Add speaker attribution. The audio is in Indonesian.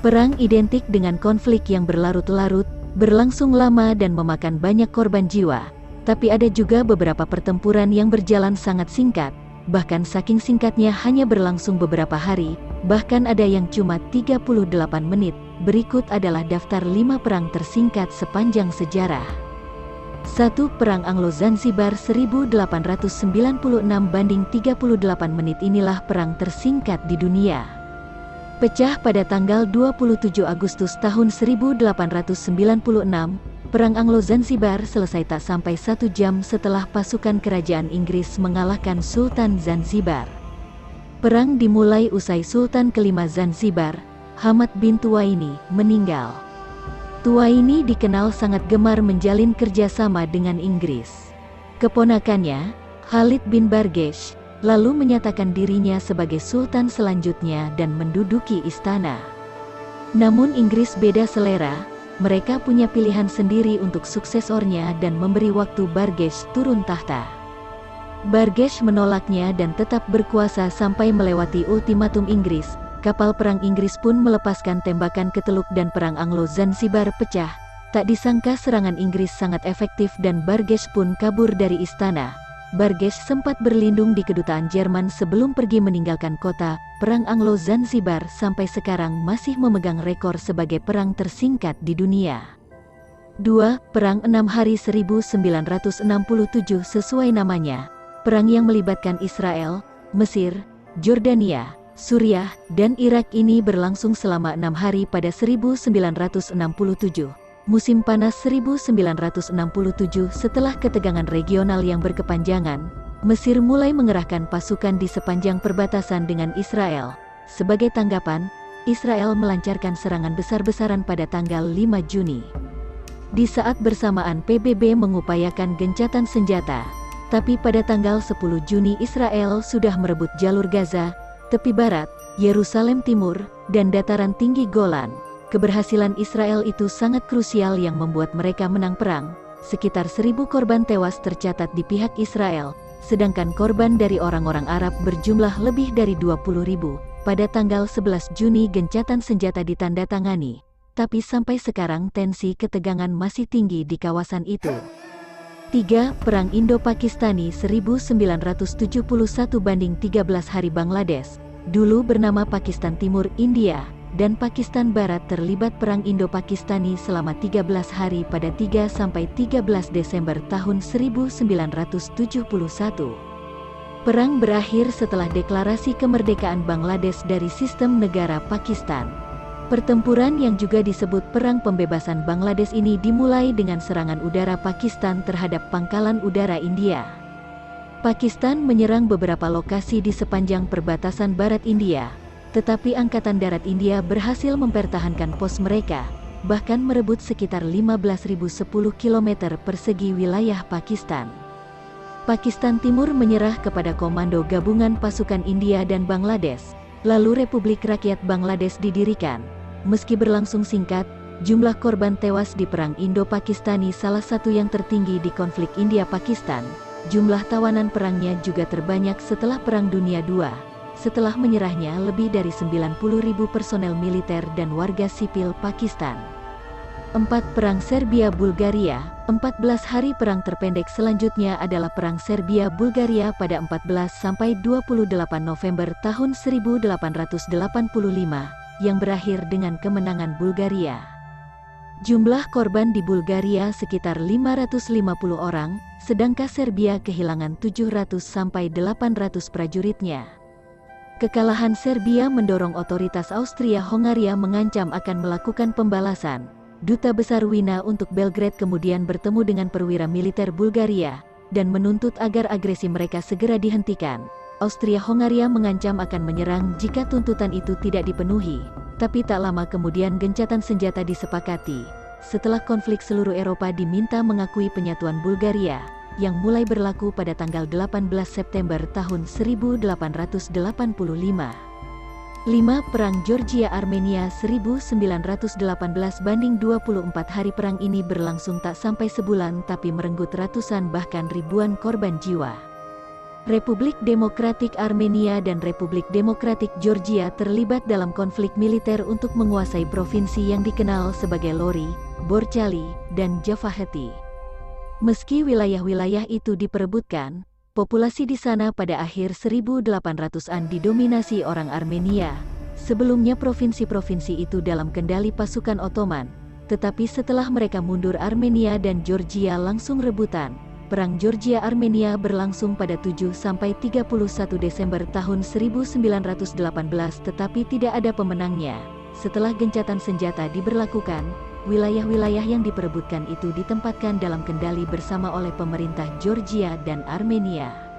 Speaker 1: Perang identik dengan konflik yang berlarut-larut, berlangsung lama dan memakan banyak korban jiwa. Tapi ada juga beberapa pertempuran yang berjalan sangat singkat, bahkan saking singkatnya hanya berlangsung beberapa hari, bahkan ada yang cuma 38 menit. Berikut adalah daftar 5 perang tersingkat sepanjang sejarah. 1. Perang Anglo-Zanzibar 1896 banding 38 menit. Inilah perang tersingkat di dunia. Pecah pada tanggal 27 Agustus tahun 1896, Perang Anglo-Zanzibar selesai tak sampai 1 jam setelah pasukan kerajaan Inggris mengalahkan Sultan Zanzibar. Perang dimulai usai Sultan kelima Zanzibar, Hamad bin Tuwaini, meninggal. Tuwaini dikenal sangat gemar menjalin kerjasama dengan Inggris. Keponakannya, Khalid bin Bargesh, lalu menyatakan dirinya sebagai sultan selanjutnya dan menduduki istana. Namun Inggris beda selera, mereka punya pilihan sendiri untuk suksesornya dan memberi waktu Bargesh turun tahta. Bargesh menolaknya dan tetap berkuasa sampai melewati ultimatum Inggris. Kapal perang Inggris pun melepaskan tembakan ke teluk dan perang Anglo-Zanzibar pecah. Tak disangka serangan Inggris sangat efektif dan Bargesh pun kabur dari istana. Bargesh sempat berlindung di kedutaan Jerman sebelum pergi meninggalkan kota. Perang Anglo-Zanzibar sampai sekarang masih memegang rekor sebagai perang tersingkat di dunia. 2. Perang 6 Hari 1967 sesuai namanya. Perang yang melibatkan Israel, Mesir, Jordania, Suriah, dan Irak ini berlangsung selama 6 hari pada 1967. Musim panas 1967. Setelah ketegangan regional yang berkepanjangan, Mesir mulai mengerahkan pasukan di sepanjang perbatasan dengan Israel. Sebagai tanggapan, Israel melancarkan serangan besar-besaran pada tanggal 5 Juni. Di saat bersamaan PBB mengupayakan gencatan senjata, tapi pada tanggal 10 Juni Israel sudah merebut jalur Gaza, tepi barat, Yerusalem Timur, dan dataran tinggi Golan. Keberhasilan Israel itu sangat krusial yang membuat mereka menang perang. Sekitar 1.000 korban tewas tercatat di pihak Israel, sedangkan korban dari orang-orang Arab berjumlah lebih dari 20.000. Pada tanggal 11 Juni gencatan senjata ditandatangani, tapi sampai sekarang tensi ketegangan masih tinggi di kawasan itu. 3. Perang Indo-Pakistani 1971 banding 13 hari. Bangladesh, dulu bernama Pakistan Timur, India, dan Pakistan Barat terlibat perang Indo-Pakistani selama 13 hari pada 3–13 Desember tahun 1971. Perang berakhir setelah deklarasi kemerdekaan Bangladesh dari sistem negara Pakistan. Pertempuran yang juga disebut Perang Pembebasan Bangladesh ini dimulai dengan serangan udara Pakistan terhadap pangkalan udara India. Pakistan menyerang beberapa lokasi di sepanjang perbatasan barat India, tetapi Angkatan Darat India berhasil mempertahankan pos mereka, bahkan merebut sekitar 15.010 km persegi wilayah Pakistan. Pakistan Timur menyerah kepada Komando Gabungan Pasukan India dan Bangladesh, lalu Republik Rakyat Bangladesh didirikan. Meski berlangsung singkat, jumlah korban tewas di Perang Indo-Pakistani salah satu yang tertinggi di konflik India-Pakistan. Jumlah tawanan perangnya juga terbanyak setelah Perang Dunia II, setelah menyerahnya lebih dari 90.000 personel militer dan warga sipil Pakistan. 4. Perang Serbia-Bulgaria, 14 hari perang terpendek selanjutnya adalah Perang Serbia-Bulgaria pada 14–28 November tahun 1885, yang berakhir dengan kemenangan Bulgaria. Jumlah korban di Bulgaria sekitar 550 orang, sedangkan Serbia kehilangan 700–800 prajuritnya. Kekalahan Serbia mendorong otoritas Austria-Hongaria mengancam akan melakukan pembalasan. Duta Besar Wina untuk Belgrade kemudian bertemu dengan perwira militer Bulgaria, dan menuntut agar agresi mereka segera dihentikan. Austria-Hongaria mengancam akan menyerang jika tuntutan itu tidak dipenuhi, tapi tak lama kemudian gencatan senjata disepakati. Setelah konflik seluruh Eropa diminta mengakui penyatuan Bulgaria, yang mulai berlaku pada tanggal 18 September tahun 1885. 5. Perang Georgia-Armenia 1918 banding 24 hari. Perang ini berlangsung tak sampai sebulan tapi merenggut ratusan bahkan ribuan korban jiwa. Republik Demokratik Armenia dan Republik Demokratik Georgia terlibat dalam konflik militer untuk menguasai provinsi yang dikenal sebagai Lori, Borcali, dan Javaheti. Meski wilayah-wilayah itu diperebutkan, populasi di sana pada akhir 1800-an didominasi orang Armenia. Sebelumnya provinsi-provinsi itu dalam kendali pasukan Ottoman, tetapi setelah mereka mundur Armenia dan Georgia langsung rebutan. Perang Georgia-Armenia berlangsung pada 7–31 Desember tahun 1918 tetapi tidak ada pemenangnya. Setelah gencatan senjata diberlakukan, wilayah-wilayah yang diperebutkan itu ditempatkan dalam kendali bersama oleh pemerintah Georgia dan Armenia.